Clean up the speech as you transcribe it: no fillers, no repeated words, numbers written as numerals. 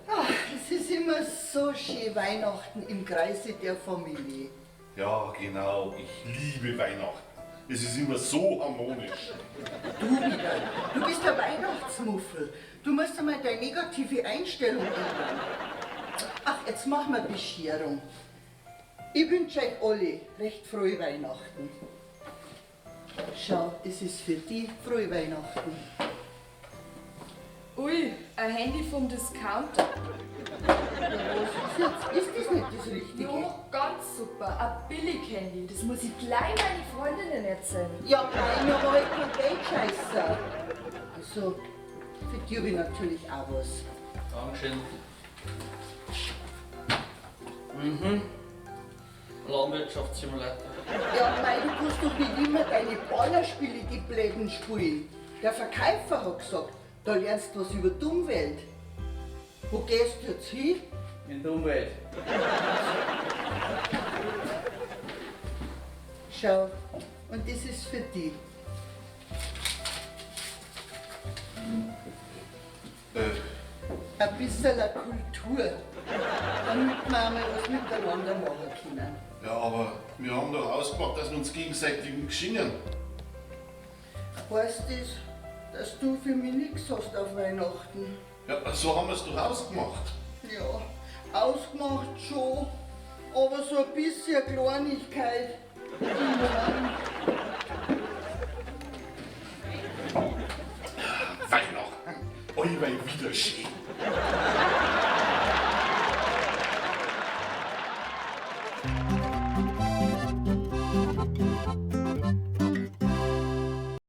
Ach, es ist immer so schön Weihnachten im Kreise der Familie. Ja, genau. Ich liebe Weihnachten. Es ist immer so harmonisch. Du wieder, du bist der Weihnachtsmuffel. Du musst einmal deine negative Einstellung ändern. Ach, jetzt machen wir Bescherung. Ich wünsche euch alle recht frohe Weihnachten. Schau, das ist für dich frohe Weihnachten. Ui, ein Handy vom Discounter. Ja, was ist jetzt? Ist das nicht das Richtige? Ja, ganz super. Ein Billig-Handy. Das muss ich gleich meine Freundinnen erzählen. Ja, kleiner war halt kein Geldscheißer. Also, für die habe ich natürlich auch was. Dankeschön. Landwirtschaftssimulator. Ja, mei, du kannst doch nicht immer deine Ballerspiele, die Bläden spielen. Der Verkäufer hat gesagt, da lernst du was über die Umwelt. Wo gehst du jetzt hin? In der Umwelt. Schau, und das ist für dich. Ein bisschen Kultur, damit wir einmal was miteinander machen können. Ja, aber wir haben doch ausgemacht, dass wir uns gegenseitig geschingen. Heißt das, dass du für mich nichts hast auf Weihnachten? Ja, so haben wir es doch ausgemacht. Ja, ausgemacht schon, aber so ein bisschen Kleinigkeit. Weihnachten, allweil wieder schön.